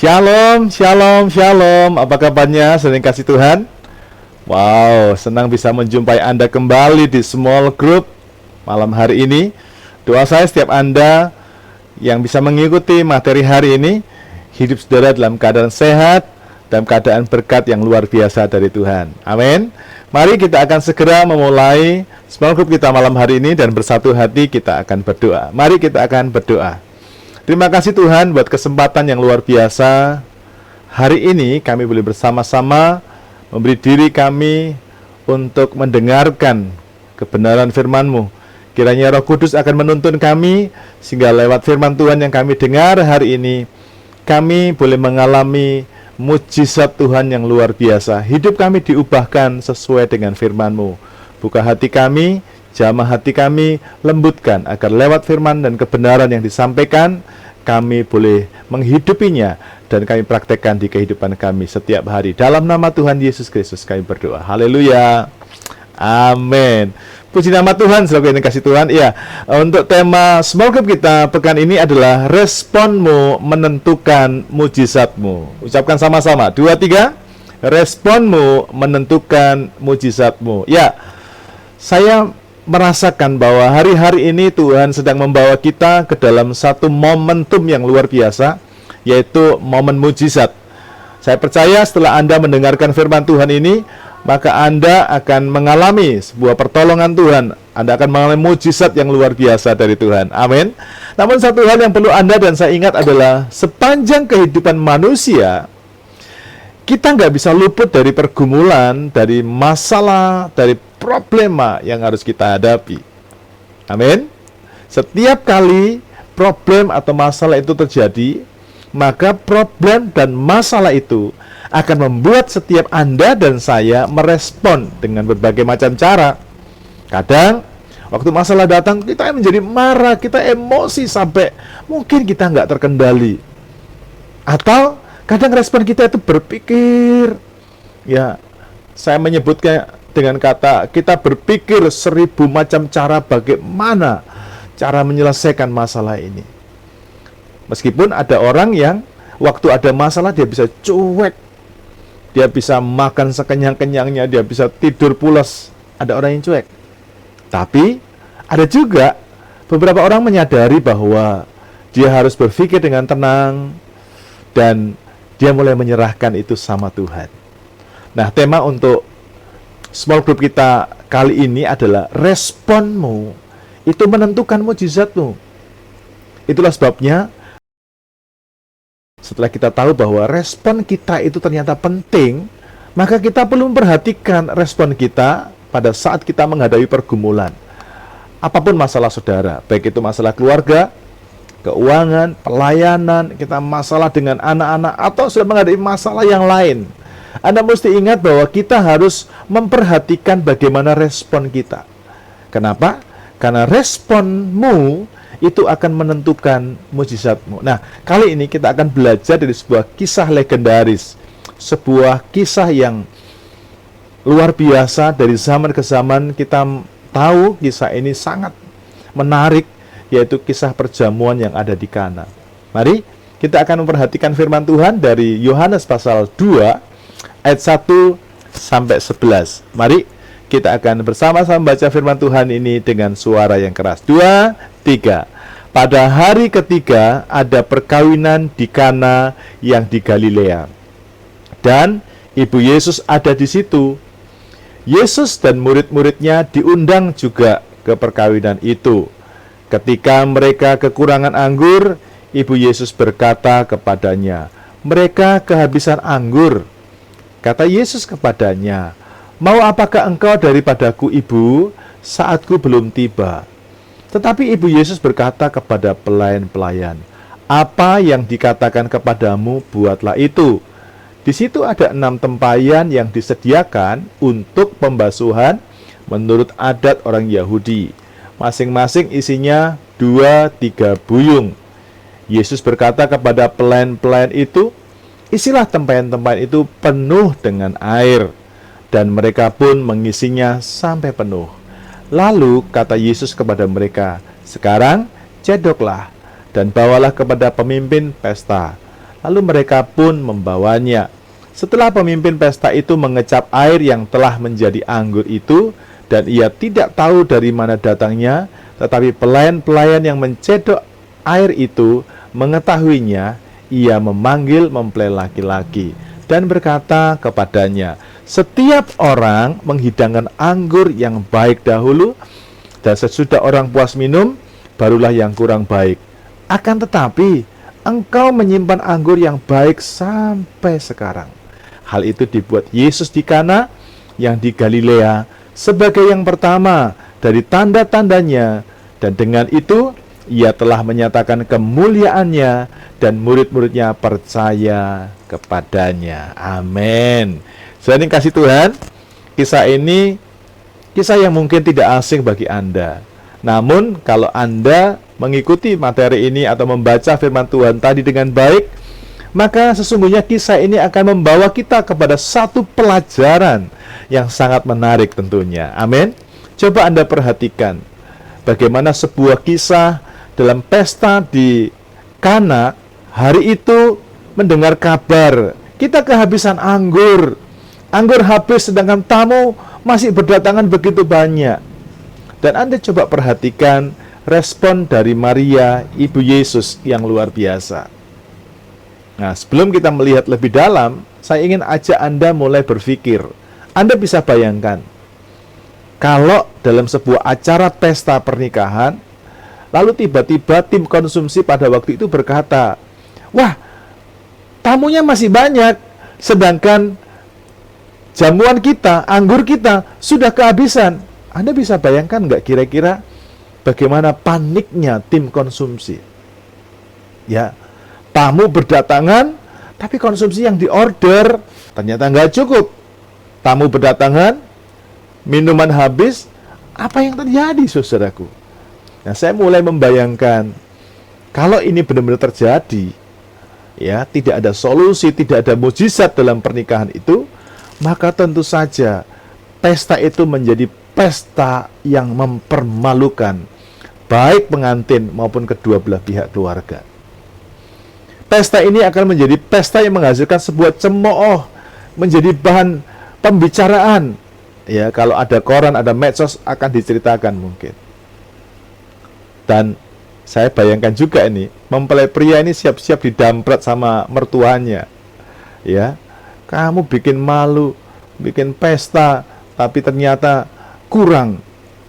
Shalom, shalom, shalom. Apa kabarnya, saudara yang kasih Tuhan? Wow, senang bisa menjumpai Anda kembali di small group malam hari ini. Doa saya setiap Anda yang bisa mengikuti materi hari ini, hidup saudara dalam keadaan sehat, dalam keadaan berkat yang luar biasa dari Tuhan. Amin. Mari kita akan segera memulai small group kita malam hari ini, dan bersatu hati kita akan berdoa. Mari kita akan berdoa. Terima kasih Tuhan buat kesempatan yang luar biasa. Hari ini kami boleh bersama-sama memberi diri kami untuk mendengarkan kebenaran firman-Mu. Kiranya Roh Kudus akan menuntun kami, sehingga lewat firman Tuhan yang kami dengar hari ini, kami boleh mengalami mujizat Tuhan yang luar biasa. Hidup kami diubahkan sesuai dengan firman-Mu. Buka hati kami, jamah hati kami, lembutkan agar lewat firman dan kebenaran yang disampaikan, kami boleh menghidupinya dan kami praktekkan di kehidupan kami setiap hari. Dalam nama Tuhan Yesus Kristus kami berdoa. Haleluya. Amin. Puji nama Tuhan, saudara yang kasih Tuhan. Iya, untuk tema small group kita pekan ini adalah responmu menentukan mujizatmu. Ucapkan sama-sama. 2, 3. Responmu menentukan mujizatmu. Ya, saya merasakan bahwa hari-hari ini Tuhan sedang membawa kita ke dalam satu momentum yang luar biasa, yaitu momen mujizat. Saya percaya setelah Anda mendengarkan firman Tuhan ini, maka Anda akan mengalami sebuah pertolongan Tuhan. Anda akan mengalami mujizat yang luar biasa dari Tuhan. Amin. Namun satu hal yang perlu Anda dan saya ingat adalah sepanjang kehidupan manusia, kita nggak bisa luput dari pergumulan, dari masalah, dari problema yang harus kita hadapi. Amin. Setiap kali problem atau masalah itu terjadi, maka problem dan masalah itu akan membuat setiap Anda dan saya merespon dengan berbagai macam cara. Kadang, waktu masalah datang, kita menjadi marah, kita emosi sampai mungkin kita nggak terkendali. Atau kadang respon kita itu berpikir, ya, saya menyebutnya dengan kata, kita berpikir 1000 macam cara bagaimana cara menyelesaikan masalah ini. Meskipun ada orang yang waktu ada masalah dia bisa cuek, dia bisa makan sekenyang-kenyangnya, dia bisa tidur pulas. Ada orang yang cuek. Tapi ada juga beberapa orang menyadari bahwa dia harus berpikir dengan tenang, dan dia mulai menyerahkan itu sama Tuhan. Nah, tema untuk small group kita kali ini adalah responmu itu menentukan mujizatmu. Itulah sebabnya setelah kita tahu bahwa respon kita itu ternyata penting, maka kita perlu memperhatikan respon kita pada saat kita menghadapi pergumulan. Apapun masalah saudara, baik itu masalah keluarga, keuangan, pelayanan, kita masalah dengan anak-anak, atau sudah menghadapi masalah yang lain. Anda mesti ingat bahwa kita harus memperhatikan bagaimana respon kita. Kenapa? Karena responmu itu akan menentukan mujizatmu. Nah, kali ini kita akan belajar dari sebuah kisah legendaris, sebuah kisah yang luar biasa dari zaman ke zaman. Kita tahu kisah ini sangat menarik, yaitu kisah perjamuan yang ada di Kana. Mari kita akan memperhatikan firman Tuhan dari Yohanes pasal 2 ayat 1 sampai 11. Mari kita akan bersama-sama baca firman Tuhan ini dengan suara yang keras. 2, 3. Pada hari ketiga ada perkawinan di Kana yang di Galilea, dan ibu Yesus ada di situ. Yesus dan murid-muridnya diundang juga ke perkawinan itu. Ketika mereka kekurangan anggur, ibu Yesus berkata kepadanya, "Mereka kehabisan anggur." Kata Yesus kepadanya, "Mau apakah engkau daripadaku, ibu? Saatku belum tiba." Tetapi ibu Yesus berkata kepada pelayan-pelayan, "Apa yang dikatakan kepadamu, buatlah itu." Di situ ada 6 tempayan yang disediakan untuk pembasuhan menurut adat orang Yahudi. Masing-masing isinya 2-3 buyung. Yesus berkata kepada pelayan-pelayan itu, "Isilah tempayan-tempayan itu penuh dengan air." Dan mereka pun mengisinya sampai penuh. Lalu kata Yesus kepada mereka, "Sekarang cedoklah dan bawalah kepada pemimpin pesta." Lalu mereka pun membawanya. Setelah pemimpin pesta itu mengecap air yang telah menjadi anggur itu, dan ia tidak tahu dari mana datangnya, tetapi pelayan-pelayan yang mencedok air itu mengetahuinya, ia memanggil mempelai laki-laki dan berkata kepadanya, setiap orang menghidangkan anggur yang baik dahulu, dan sesudah orang puas minum, barulah yang kurang baik. Akan tetapi, engkau menyimpan anggur yang baik sampai sekarang. Hal itu dibuat Yesus di Kana yang di Galilea sebagai yang pertama dari tanda-tandanya, dan dengan itu ia telah menyatakan kemuliaannya dan murid-muridnya percaya kepadanya. Amin. Selain kasih Tuhan, kisah ini kisah yang mungkin tidak asing bagi Anda. Namun kalau Anda mengikuti materi ini atau membaca firman Tuhan tadi dengan baik, maka sesungguhnya kisah ini akan membawa kita kepada satu pelajaran yang sangat menarik tentunya. Amin. Coba Anda perhatikan bagaimana sebuah kisah dalam pesta di Kana. Hari itu mendengar kabar kita kehabisan anggur. Anggur habis sedangkan tamu masih berdatangan begitu banyak. Dan Anda coba perhatikan respon dari Maria, ibu Yesus yang luar biasa. Nah, sebelum kita melihat lebih dalam, saya ingin ajak Anda mulai berpikir. Anda bisa bayangkan, kalau dalam sebuah acara pesta pernikahan, lalu tiba-tiba tim konsumsi pada waktu itu berkata, wah, tamunya masih banyak, sedangkan jamuan kita, anggur kita, sudah kehabisan. Anda bisa bayangkan nggak kira-kira bagaimana paniknya tim konsumsi? Ya, tamu berdatangan, tapi konsumsi yang diorder ternyata nggak cukup. Tamu berdatangan, minuman habis, apa yang terjadi, saudaraku? Nah, saya mulai membayangkan, kalau ini benar-benar terjadi, ya, tidak ada solusi, tidak ada mujizat dalam pernikahan itu, maka tentu saja pesta itu menjadi pesta yang mempermalukan, baik pengantin maupun kedua belah pihak keluarga. Pesta ini akan menjadi pesta yang menghasilkan sebuah cemooh, menjadi bahan pembicaraan. Ya, kalau ada koran, ada medsos, akan diceritakan mungkin. Dan saya bayangkan juga ini, mempelai pria ini siap-siap didamprat sama mertuanya. Ya, kamu bikin malu, bikin pesta, tapi ternyata kurang.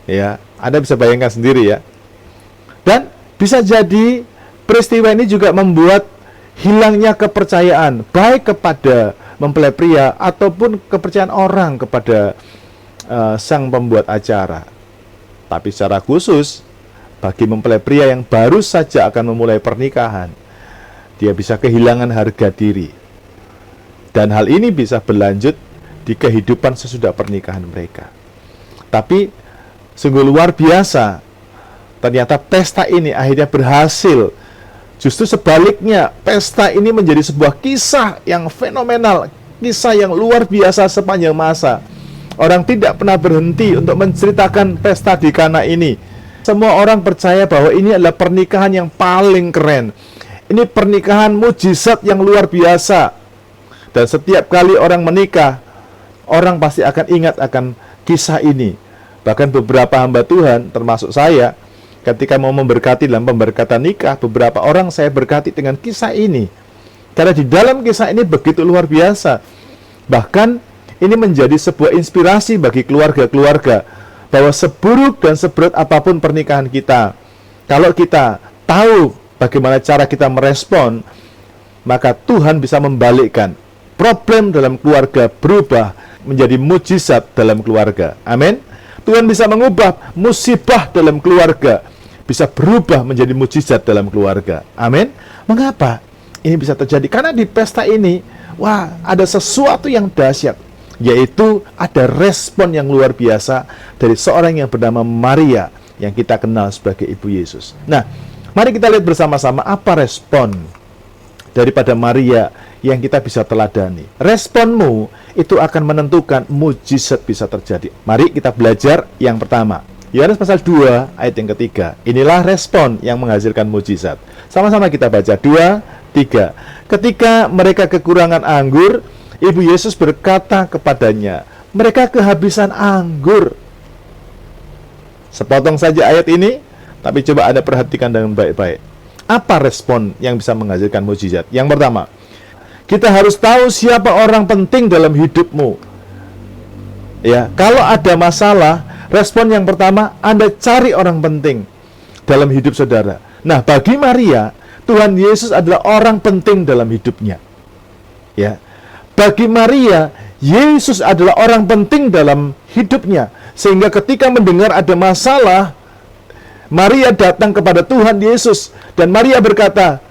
Ya, Anda bisa bayangkan sendiri ya. Dan bisa jadi peristiwa ini juga membuat hilangnya kepercayaan, baik kepada mempelai pria ataupun kepercayaan orang kepada sang pembuat acara. Tapi secara khusus bagi mempelai pria yang baru saja akan memulai pernikahan, dia bisa kehilangan harga diri. Dan hal ini bisa berlanjut di kehidupan sesudah pernikahan mereka. Tapi sungguh luar biasa, ternyata pesta ini akhirnya berhasil. Justru sebaliknya, pesta ini menjadi sebuah kisah yang fenomenal, kisah yang luar biasa sepanjang masa. Orang tidak pernah berhenti untuk menceritakan pesta di Kana ini. Semua orang percaya bahwa ini adalah pernikahan yang paling keren. Ini pernikahan mujizat yang luar biasa. Dan setiap kali orang menikah, orang pasti akan ingat akan kisah ini. Bahkan beberapa hamba Tuhan, termasuk saya, ketika mau memberkati dalam pemberkatan nikah, beberapa orang saya berkati dengan kisah ini. Karena di dalam kisah ini begitu luar biasa. Bahkan ini menjadi sebuah inspirasi bagi keluarga-keluarga, bahwa seburuk dan seberat apapun pernikahan kita, kalau kita tahu bagaimana cara kita merespon, maka Tuhan bisa membalikkan problem dalam keluarga, berubah menjadi mujizat dalam keluarga. Amin. Tuhan bisa mengubah musibah dalam keluarga, bisa berubah menjadi mujizat dalam keluarga. Amin. Mengapa ini bisa terjadi? Karena di pesta ini, wah, ada sesuatu yang dahsyat, yaitu ada respon yang luar biasa dari seorang yang bernama Maria, yang kita kenal sebagai Ibu Yesus. Nah, mari kita lihat bersama-sama apa respon daripada Maria yang kita bisa teladani. Responmu itu akan menentukan mujizat bisa terjadi. Mari kita belajar yang pertama. Yohanes pasal 2 ayat yang ketiga. Inilah respon yang menghasilkan mujizat. Sama-sama kita baca 2, 3. Ketika mereka kekurangan anggur, Ibu Yesus berkata kepadanya, mereka kehabisan anggur. Sepotong saja ayat ini, tapi coba Anda perhatikan dengan baik-baik. Apa respon yang bisa menghasilkan mujizat? Yang pertama, kita harus tahu siapa orang penting dalam hidupmu. Ya, kalau ada masalah, respon yang pertama, Anda cari orang penting dalam hidup saudara. Nah, bagi Maria, Tuhan Yesus adalah orang penting dalam hidupnya. Ya, bagi Maria, Yesus adalah orang penting dalam hidupnya. Sehingga ketika mendengar ada masalah, Maria datang kepada Tuhan Yesus. Dan Maria berkata,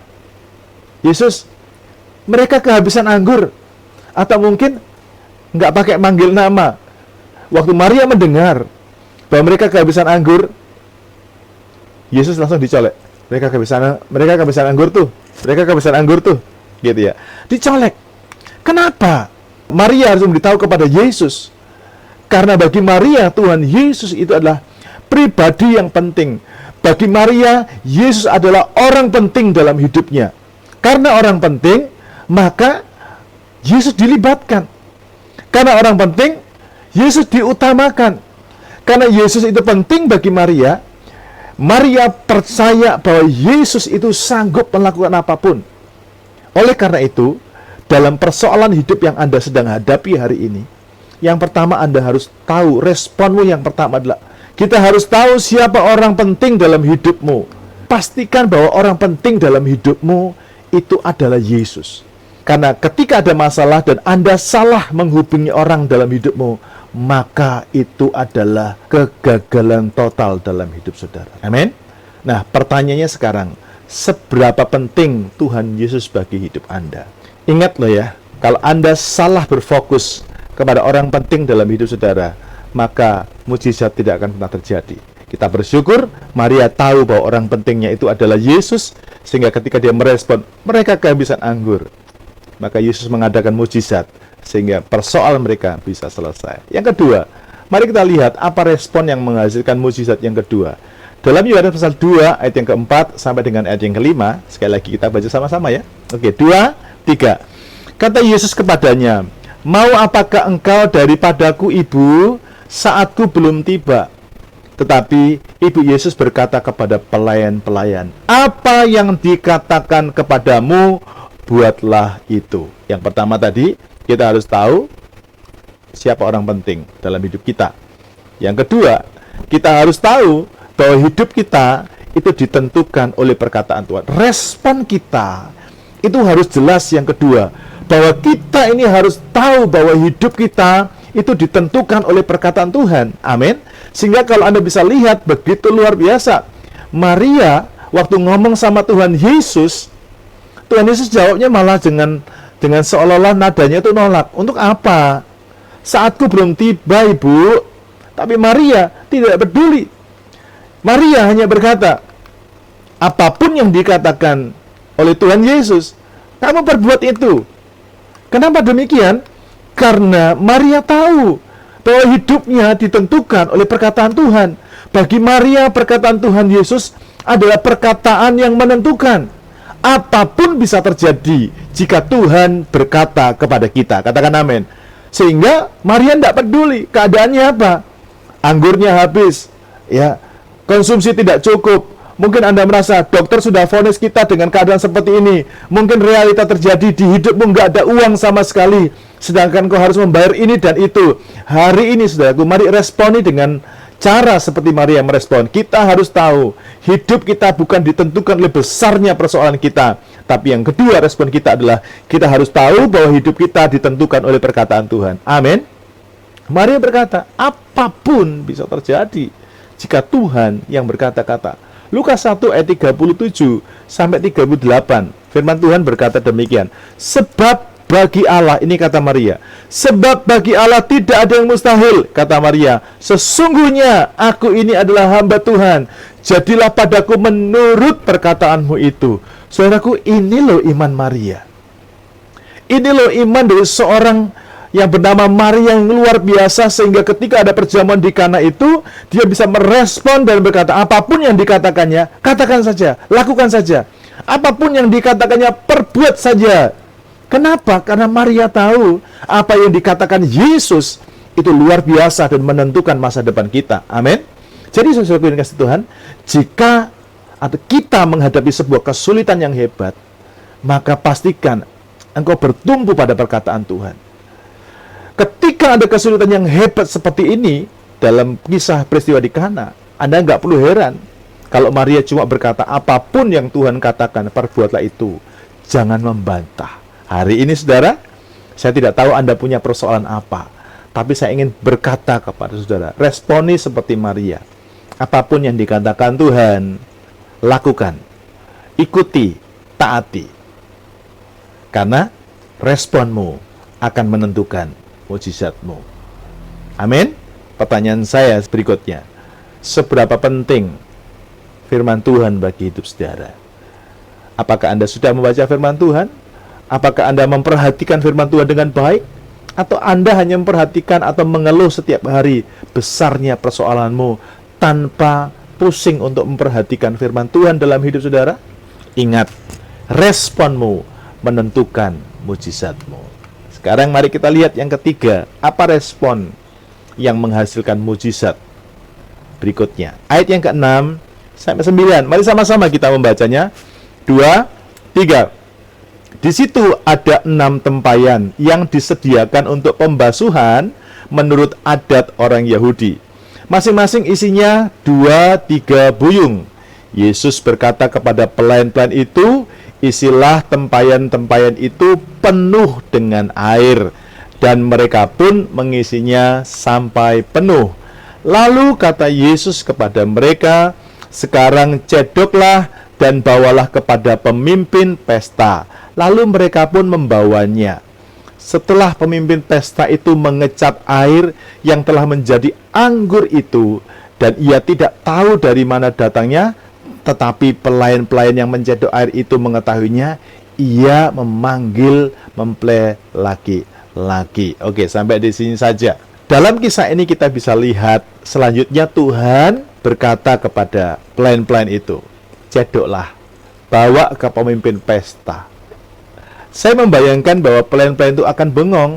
Yesus, mereka kehabisan anggur. Atau mungkin nggak pakai manggil nama. Waktu Maria mendengar bahwa mereka kehabisan anggur, Yesus langsung dicolek. Mereka kehabisan anggur tuh. Mereka kehabisan anggur tuh. Gitu ya. Dicolek. Kenapa? Maria harus memberitahu kepada Yesus. Karena bagi Maria, Tuhan Yesus itu adalah pribadi yang penting. Bagi Maria, Yesus adalah orang penting dalam hidupnya. Karena orang penting, maka Yesus dilibatkan. Karena orang penting, Yesus diutamakan. Karena Yesus itu penting bagi Maria, Maria percaya bahwa Yesus itu sanggup melakukan apapun. Oleh karena itu, dalam persoalan hidup yang Anda sedang hadapi hari ini, yang pertama Anda harus tahu, responmu yang pertama adalah, kita harus tahu siapa orang penting dalam hidupmu. Pastikan bahwa orang penting dalam hidupmu itu adalah Yesus. Karena ketika ada masalah dan Anda salah menghubungi orang dalam hidupmu, maka itu adalah kegagalan total dalam hidup saudara. Amin. Nah, pertanyaannya sekarang, seberapa penting Tuhan Yesus bagi hidup Anda? Ingat loh ya, kalau Anda salah berfokus kepada orang penting dalam hidup saudara, maka mujizat tidak akan pernah terjadi. Kita bersyukur Maria tahu bahwa orang pentingnya itu adalah Yesus, sehingga ketika dia merespon, mereka kehabisan anggur, maka Yesus mengadakan mujizat sehingga persoalan mereka bisa selesai. Yang kedua, mari kita lihat apa respon yang menghasilkan mujizat yang kedua. Dalam Yohanes pasal 2 ayat yang keempat sampai dengan ayat yang kelima, sekali lagi kita baca sama-sama ya. Oke, 2, 3. Kata Yesus kepadanya, mau apakah engkau daripadaku, Ibu, saatku belum tiba? Tetapi Ibu Yesus berkata kepada pelayan-pelayan, apa yang dikatakan kepadamu, buatlah itu. Yang pertama tadi, kita harus tahu siapa orang penting dalam hidup kita. Yang kedua, kita harus tahu bahwa hidup kita itu ditentukan oleh perkataan Tuhan. Respon kita itu harus jelas. Yang kedua, bahwa kita ini harus tahu bahwa hidup kita itu ditentukan oleh perkataan Tuhan. Amin. Sehingga kalau Anda bisa lihat, begitu luar biasa. Maria waktu ngomong sama Tuhan Yesus jawabnya malah dengan seolah-olah nadanya itu nolak. Untuk apa? Saatku belum tiba, Ibu. Tapi Maria tidak peduli. Maria hanya berkata, apapun yang dikatakan oleh Tuhan Yesus, kamu perbuat itu. Kenapa demikian? Karena Maria tahu bahwa hidupnya ditentukan oleh perkataan Tuhan. Bagi Maria, perkataan Tuhan Yesus adalah perkataan yang menentukan. Apapun bisa terjadi jika Tuhan berkata kepada kita. Katakan amin. Sehingga Maria tidak peduli keadaannya apa. Anggurnya habis, ya, konsumsi tidak cukup. Mungkin Anda merasa dokter sudah vonis kita dengan keadaan seperti ini. Mungkin realita terjadi di hidupmu, nggak ada uang sama sekali, sedangkan kau harus membayar ini dan itu. Hari ini, saudaraku, mari responi dengan cara seperti Maria merespon. Kita harus tahu, hidup kita bukan ditentukan oleh besarnya persoalan kita. Tapi yang kedua, respon kita adalah, kita harus tahu bahwa hidup kita ditentukan oleh perkataan Tuhan. Amin. Maria berkata, apapun bisa terjadi jika Tuhan yang berkata-kata. Lukas 1 ayat 37 sampai 38. Firman Tuhan berkata demikian. Sebab bagi Allah, ini kata Maria, sebab bagi Allah tidak ada yang mustahil, kata Maria. Sesungguhnya aku ini adalah hamba Tuhan. Jadilah padaku menurut perkataanmu itu. Saudaraku, ini loh iman Maria. Ini loh iman dari seorang yang bernama Maria yang luar biasa, sehingga ketika ada perjamuan di Kana itu, dia bisa merespon dan berkata, apapun yang dikatakannya, katakan saja, lakukan saja. Apapun yang dikatakannya, perbuat saja. Kenapa? Karena Maria tahu apa yang dikatakan Yesus itu luar biasa dan menentukan masa depan kita. Amin. Jadi saudaraku yang kasih Tuhan, jika atau kita menghadapi sebuah kesulitan yang hebat, maka pastikan engkau bertumpu pada perkataan Tuhan. Ketika ada kesulitan yang hebat seperti ini, dalam kisah peristiwa di Kana, Anda nggak perlu heran kalau Maria cuma berkata, apapun yang Tuhan katakan, perbuatlah itu. Jangan membantah. Hari ini, saudara, saya tidak tahu Anda punya persoalan apa, tapi saya ingin berkata kepada saudara, responi seperti Maria. Apapun yang dikatakan Tuhan, lakukan, ikuti, taati. Karena responmu akan menentukan mujizatmu. Amin. Pertanyaan saya berikutnya, seberapa penting firman Tuhan bagi hidup saudara? Apakah Anda sudah membaca firman Tuhan? Apakah Anda memperhatikan firman Tuhan dengan baik? Atau Anda hanya memperhatikan atau mengeluh setiap hari besarnya persoalanmu tanpa pusing untuk memperhatikan firman Tuhan dalam hidup saudara? Ingat, responmu menentukan mujizatmu. Sekarang mari kita lihat yang ketiga, apa respon yang menghasilkan mujizat berikutnya. Ayat yang ke-6 sampai 9. Mari sama-sama kita membacanya. 2, 3. Di situ ada 6 tempayan yang disediakan untuk pembasuhan menurut adat orang Yahudi. Masing-masing isinya 2-3 buyung. Yesus berkata kepada pelayan-pelayan itu, isilah tempayan-tempayan itu penuh dengan air, dan mereka pun mengisinya sampai penuh. Lalu kata Yesus kepada mereka, sekarang cedoklah dan bawalah kepada pemimpin pesta. Lalu mereka pun membawanya. Setelah pemimpin pesta itu mengecap air yang telah menjadi anggur itu, dan ia tidak tahu dari mana datangnya, tetapi pelayan-pelayan yang mencedok air itu mengetahuinya, ia memanggil mempelai laki-laki. Oke, sampai di sini saja. Dalam kisah ini kita bisa lihat selanjutnya Tuhan berkata kepada pelayan-pelayan itu, cedoklah, bawa ke pemimpin pesta. Saya membayangkan bahwa pelayan-pelayan itu akan bengong,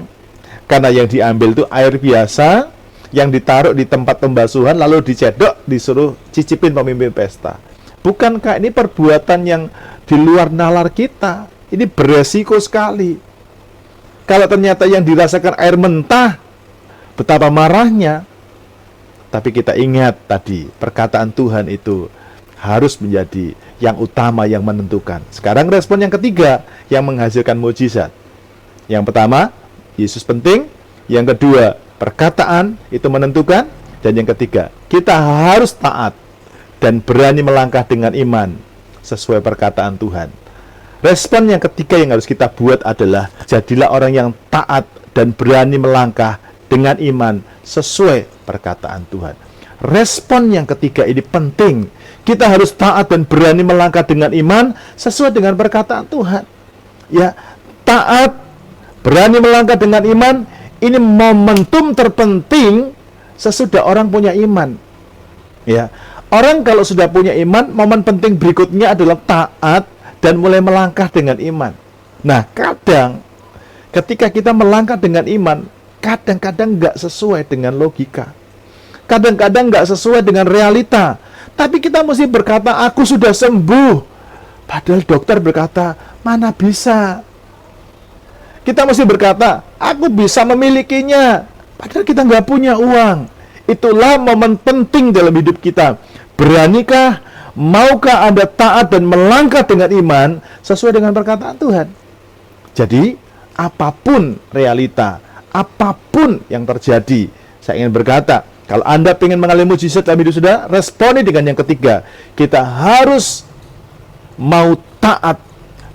karena yang diambil itu air biasa yang ditaruh di tempat pembasuhan lalu dicedok, disuruh cicipin pemimpin pesta. Bukankah ini perbuatan yang di luar nalar kita? Ini beresiko sekali. Kalau ternyata yang dirasakan air mentah, betapa marahnya. Tapi kita ingat tadi, perkataan Tuhan itu harus menjadi yang utama, yang menentukan. Sekarang respon yang ketiga, yang menghasilkan mujizat. Yang pertama, Yesus penting. Yang kedua, perkataan itu menentukan. Dan yang ketiga, kita harus taat dan berani melangkah dengan iman sesuai perkataan Tuhan. Respon yang ketiga yang harus kita buat adalah jadilah orang yang taat dan berani melangkah dengan iman sesuai perkataan Tuhan. Respon yang ketiga ini penting. Kita harus taat dan berani melangkah dengan iman sesuai dengan perkataan Tuhan. Ya, taat, berani melangkah dengan iman, ini momentum terpenting sesudah orang punya iman. Ya, orang kalau sudah punya iman, momen penting berikutnya adalah taat dan mulai melangkah dengan iman. Nah, kadang ketika kita melangkah dengan iman, kadang-kadang nggak sesuai dengan logika. Kadang-kadang nggak sesuai dengan realita. Tapi kita mesti berkata, aku sudah sembuh. Padahal dokter berkata, mana bisa. Kita mesti berkata, aku bisa memilikinya. Padahal kita nggak punya uang. Itulah momen penting dalam hidup kita. Beranikah, maukah Anda taat dan melangkah dengan iman sesuai dengan perkataan Tuhan? Jadi, apapun realita, apapun yang terjadi, saya ingin berkata, kalau Anda ingin mengalami mujizat dalam hidup saudara, responi dengan yang ketiga. Kita harus mau taat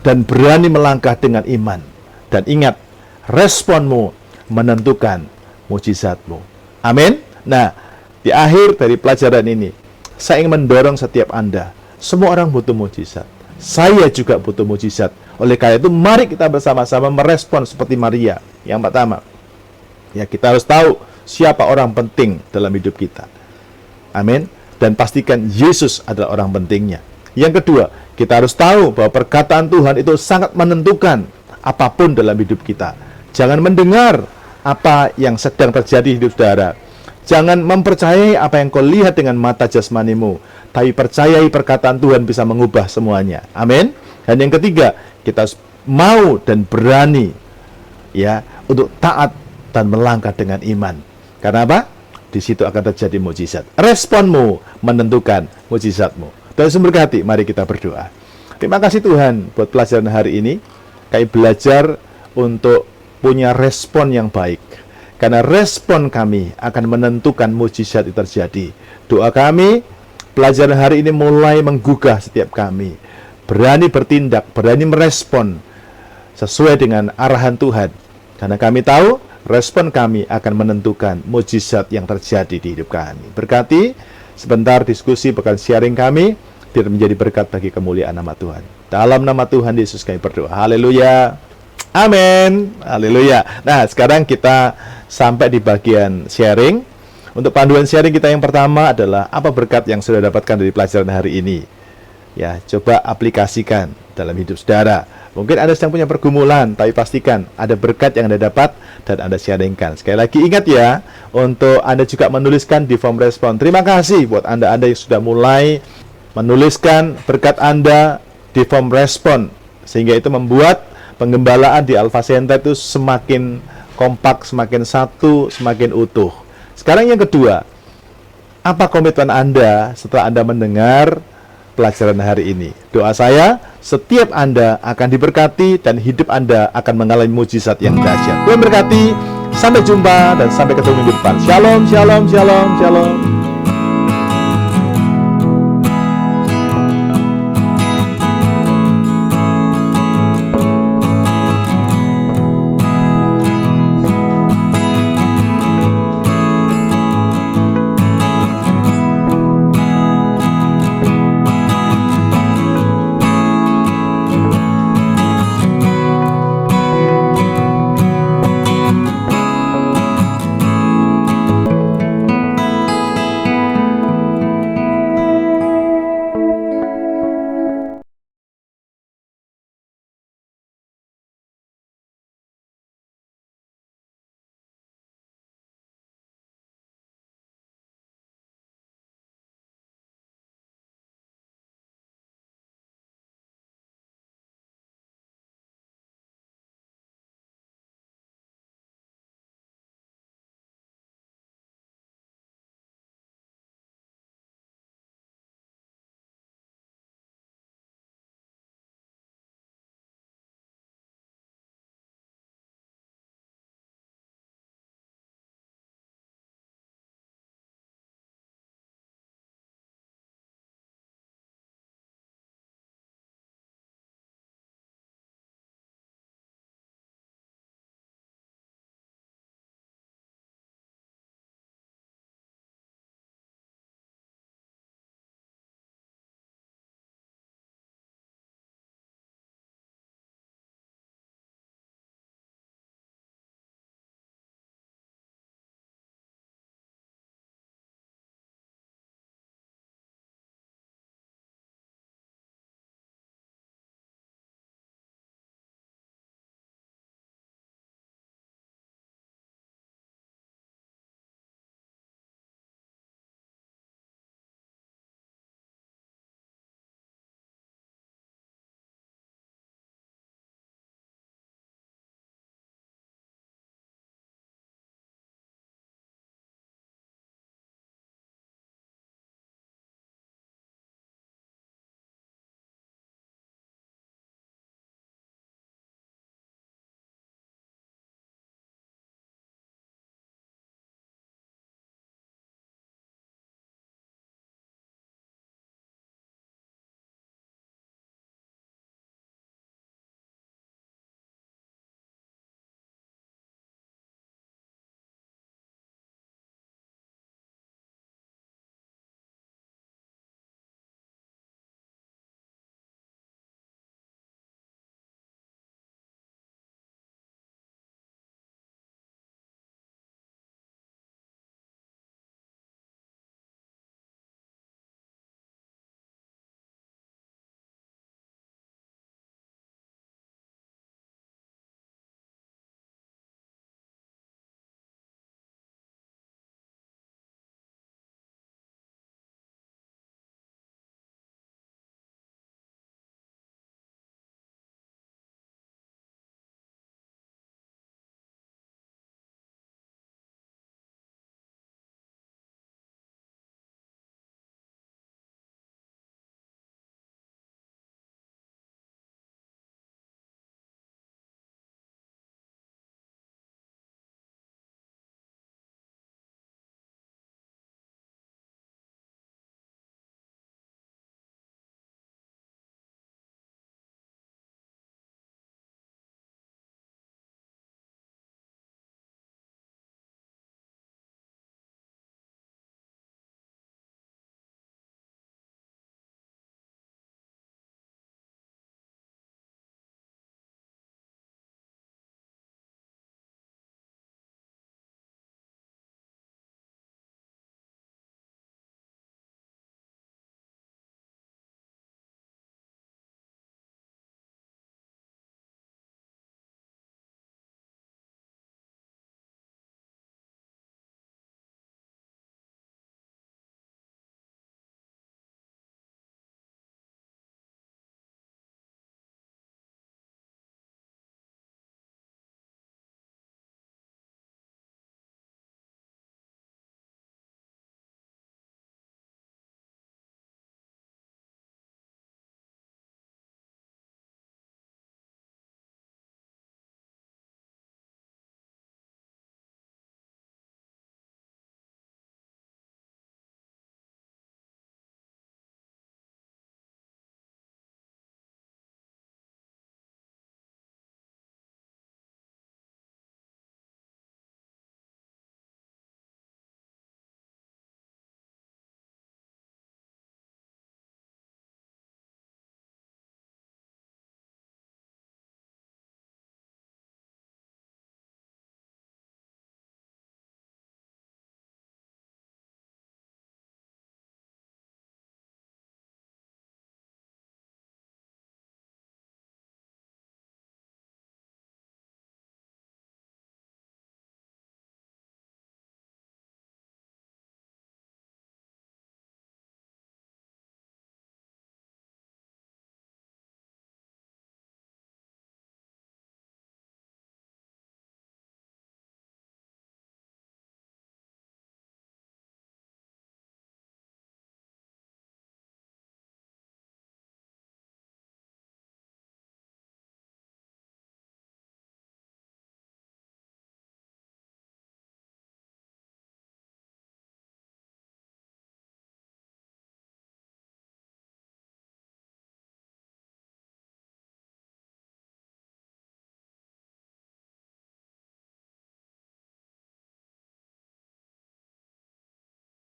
dan berani melangkah dengan iman. Dan ingat, responmu menentukan mujizatmu. Amin. Nah, di akhir dari pelajaran ini, saya ingin mendorong setiap Anda. Semua orang butuh mujizat. Saya juga butuh mujizat. Oleh karena itu, mari kita bersama-sama merespon seperti Maria. Yang pertama, Ya, kita harus tahu siapa orang penting dalam hidup kita. Amin. Dan pastikan Yesus adalah orang pentingnya. Yang kedua, kita harus tahu bahwa perkataan Tuhan itu sangat menentukan apapun dalam hidup kita. Jangan mendengar apa yang sedang terjadi di hidup saudara. Jangan mempercayai apa yang kau lihat dengan mata jasmanimu, tapi percayai perkataan Tuhan bisa mengubah semuanya. Amin. Dan yang ketiga, kita harus mau dan berani ya untuk taat dan melangkah dengan iman. Karena apa? Di situ akan terjadi mukjizat. Responmu menentukan mukjizatmu. Dan sumber hati, mari kita berdoa. Terima kasih Tuhan buat pelajaran hari ini. Kami belajar untuk punya respon yang baik. Karena respon kami akan menentukan mukjizat itu terjadi. Doa kami, pelajaran hari ini mulai menggugah setiap kami. Berani bertindak, berani merespon sesuai dengan arahan Tuhan. Karena kami tahu respon kami akan menentukan mukjizat yang terjadi di hidup kami. Berkati sebentar diskusi bahkan sharing kami biar menjadi berkat bagi kemuliaan nama Tuhan. Dalam nama Tuhan Yesus kami berdoa. Haleluya. Amin. Haleluya. Nah, sekarang kita sampai di bagian sharing. Untuk panduan sharing kita yang pertama adalah apa berkat yang sudah dapatkan dari pelajaran hari ini. Ya, coba aplikasikan dalam hidup saudara. Mungkin Anda sedang punya pergumulan, tapi pastikan ada berkat yang Anda dapat dan Anda sharingkan. Sekali lagi ingat ya, untuk Anda juga menuliskan di form respon. Terima kasih buat Anda yang sudah mulai menuliskan berkat Anda di form respon, sehingga itu membuat penggembalaan di Alpha Center itu semakin kompak, semakin satu, semakin utuh. Sekarang yang kedua, apa komitmen Anda setelah Anda mendengar pelajaran hari ini? Doa saya, setiap Anda akan diberkati dan hidup Anda akan mengalami mujizat yang dahsyat. Tuhan berkati, sampai jumpa dan sampai ketemu minggu depan. Shalom, shalom, shalom, shalom.